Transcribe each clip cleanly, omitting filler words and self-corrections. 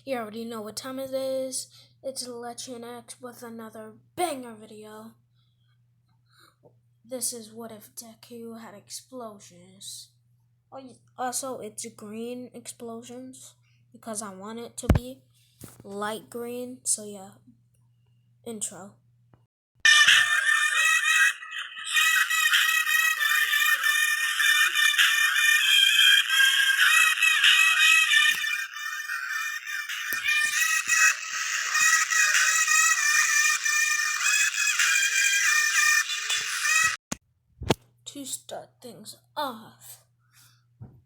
You already know what time it is. It's Legend X with another banger video. This is what if Deku had explosions. Also, it's green explosions because I want it to be light green. So yeah, intro. To start things off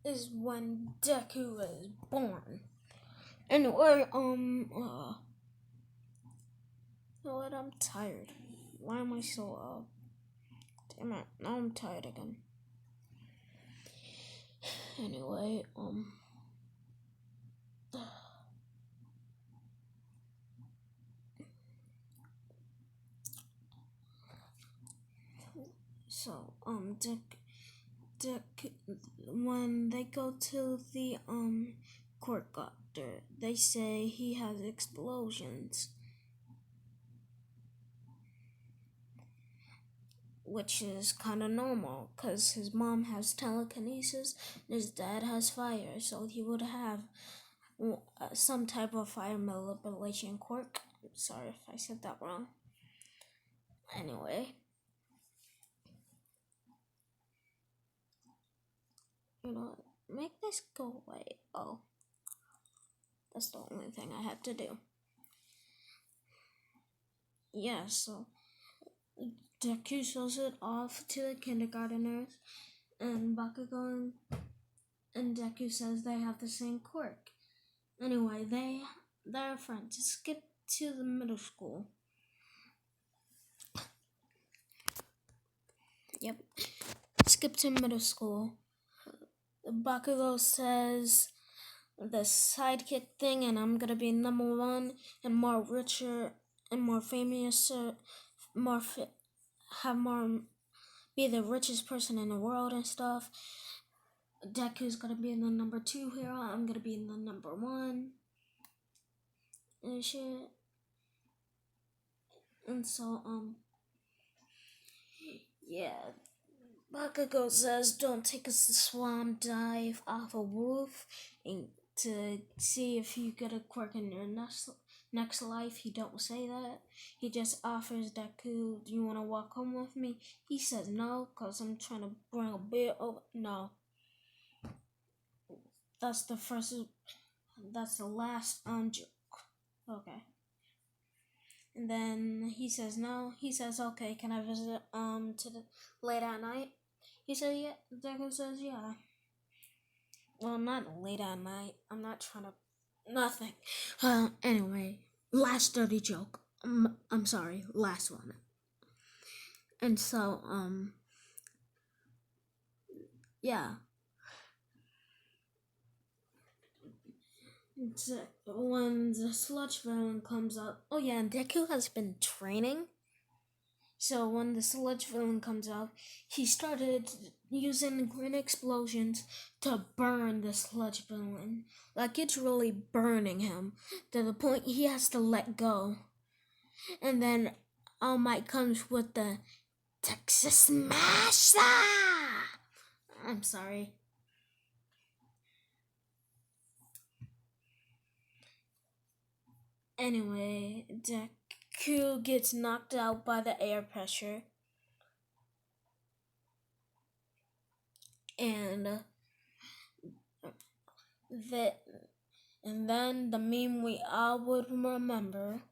is when Deku is born. Anyway, you know what? I'm tired. Why am I so damn it, now I'm tired again. Anyway, so, Dick, when they go to the, court doctor, they say he has explosions. Which is kind of normal, because his mom has telekinesis, and his dad has fire, so he would have some type of fire manipulation quirk. Sorry if I said that wrong. Anyway. You know, make this go away. Oh. That's the only thing I had to do. Yeah, so Deku shows it off to the kindergarteners, and Bakugo and Deku says they have the same quirk. Anyway, they're friends. Skip to the middle school. Yep. Skip to middle school. Bakugo says the sidekick thing, and I'm gonna be number one and more richer and more famous, be the richest person in the world and stuff. Deku's gonna be in the number 2 hero. I'm gonna be in the number 1 and shit. And so yeah. Bakugo says don't take a swan dive off a roof and to see if you get a quirk in your next life. He don't say that. He just offers Deku, do you want to walk home with me? He says no, because I'm trying to bring a beer over. No. That's the last joke. Okay. And then he says no. He says, okay, can I visit to the late at night? He said, yeah. Deku says, yeah. Well, not late at night. I'm not trying to... Nothing. Anyway, last dirty joke. I'm sorry, last one. And so, yeah. When the sludge villain comes up... Oh, yeah, and Deku has been training. So when the sludge villain comes out, he started using green explosions to burn the sludge villain. Like, it's really burning him to the point he has to let go. And then All Might comes with the Texas Smasher! I'm sorry. Anyway, Deku gets knocked out by the air pressure. And then the meme we all would remember,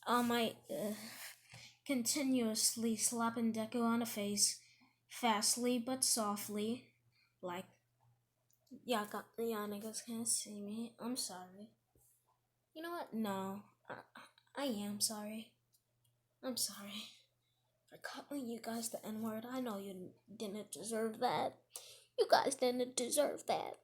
All Might continuously slapping Deku on the face, fastly but softly, like, yeah, niggas can't see me. I'm sorry. You know what? No, I am sorry. I'm sorry for calling you guys the N-word. I know you didn't deserve that. You guys didn't deserve that.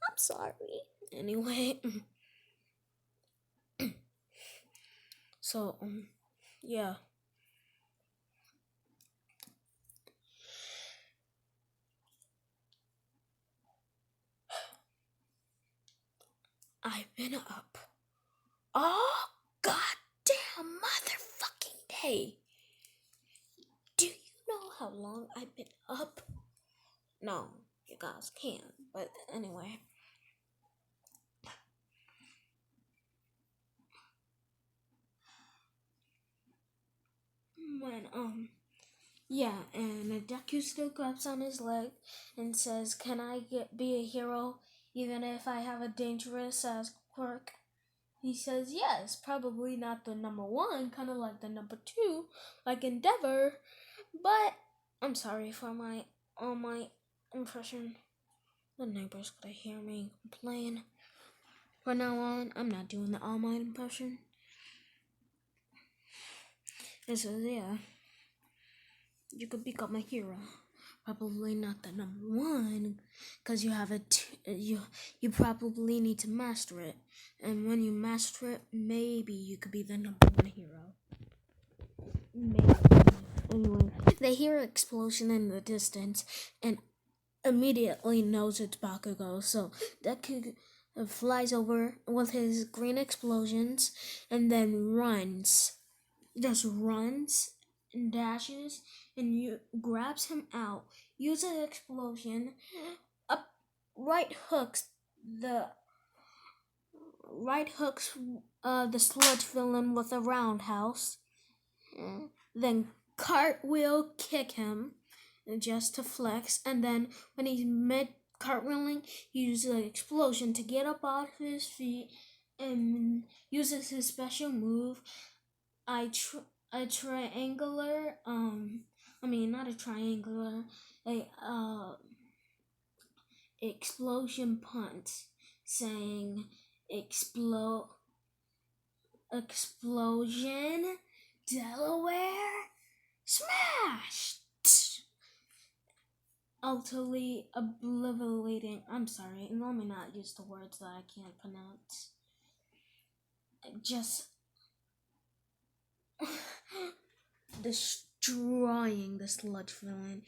I'm sorry. Anyway, so yeah. I've been up all goddamn motherfucking day. Do you know how long I've been up? No, you guys can't. But anyway. When yeah, and Deku still grabs on his leg and says, "Can I be a hero even if I have a dangerous ass quirk?" He says, "Yes, probably not the number one, kind of like the number two, like Endeavor, but I'm sorry for my all my impression. The neighbors gonna hear me complain. From now on, I'm not doing the All Might impression." It says, "Yeah, you could become a hero. Probably not the number one, because you have you probably need to master it. And when you master it, maybe you could be the number one hero. Maybe." Anyway, they hear an explosion in the distance and immediately knows it's Bakugo. So Deku flies over with his green explosions and then runs. Just runs and dashes and grabs him out, uses an explosion, up right hooks the sludge villain with a roundhouse, then cartwheel kick him just to flex, and then when he's mid cartwheeling, he uses an explosion to get up off his feet and uses his special move. A triangular, not a triangular, explosion punch, saying explosion, Delaware, smash! Utterly obliterating. I'm sorry, let me not use the words that I can't pronounce. Just destroying the sludge villain.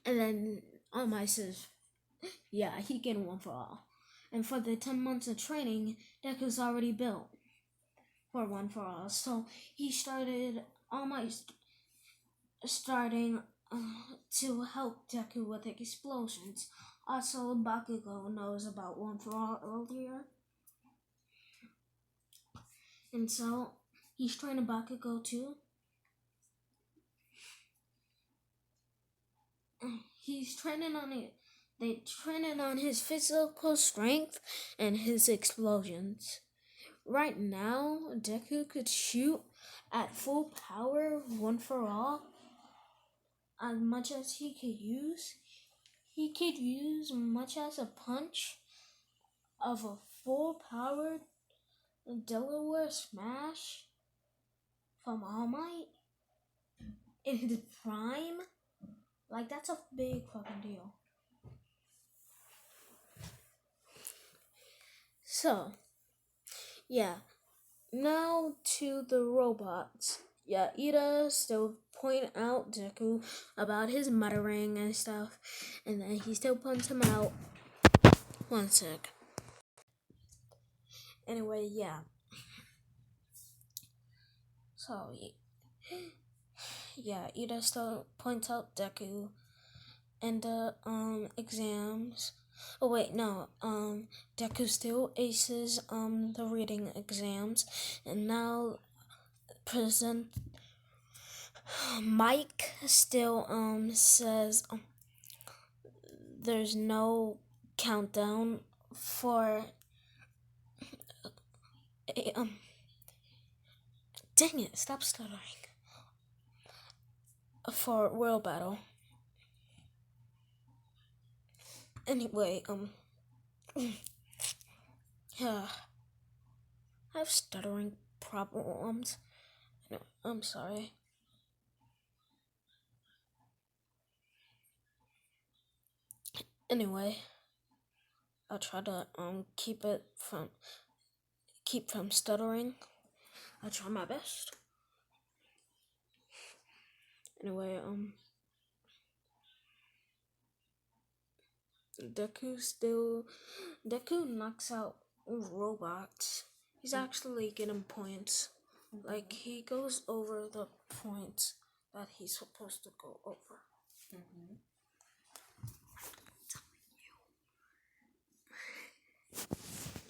And then All Might says, "Yeah, he can one for all." And for the 10 months of training, Deku's already built for one for all. So he started All Might starting to help Deku with explosions. Also, Bakugo knows about one for all earlier. And so he's training Bakugo too. He's training on it. They train on his physical strength and his explosions. Right now, Deku could shoot at full power, one for all, as much as he could use. He could use much as a punch of a full powered Delaware smash from All Might in his prime. Like, that's a big fucking deal. So, yeah. Now to the robots. Yeah, Ida still point out Deku about his muttering and stuff, and then he still points him out. One sec. Anyway, yeah. So, yeah, Ida still points out Deku and the exams. Oh wait, no. Deku still aces the reading exams, and now present Mike still says there's no countdown for dang it, stop stuttering. For World Battle. Anyway, yeah, I have stuttering problems. No, I'm sorry. Anyway, I'll try to keep from stuttering. I'll try my best. Anyway, Deku knocks out robots. He's actually getting points. Like he goes over the points that he's supposed to go over. Mm-hmm.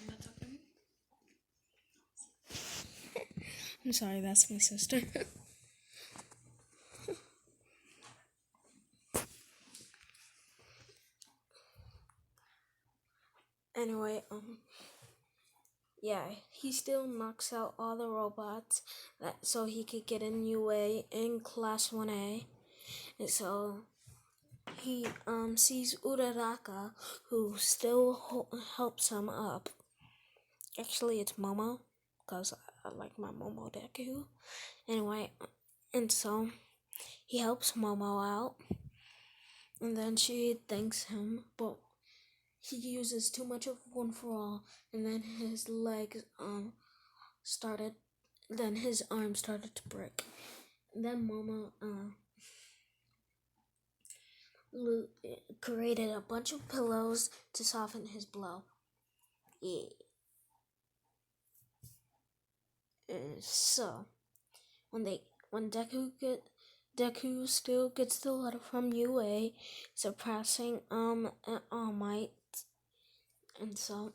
You're not talking? I'm sorry, that's my sister. Anyway, yeah, he still knocks out all the robots so he could get in UA in Class 1A. And so he sees Uraraka, who still helps him up. Actually, it's Momo, because I like my Momo Deku. Anyway, and so he helps Momo out, and then she thanks him, but he uses too much of one for all, and then his legs his arm started to break. And then Momo created a bunch of pillows to soften his blow. Yeah. So when Deku still gets the letter from UA, surpassing All Might, and so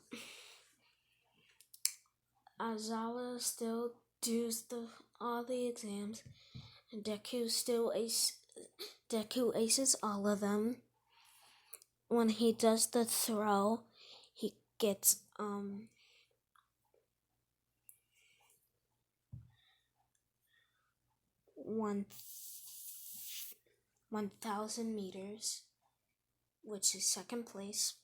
Azawa still does all the exams, and Deku aces all of them. When he does the throw, he gets 1,000 meters, which is second place.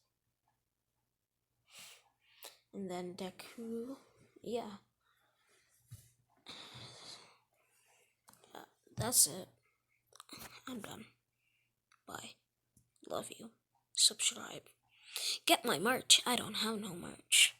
And then Deku, yeah. That's it. I'm done. Bye. Love you. Subscribe. Get my merch. I don't have no merch.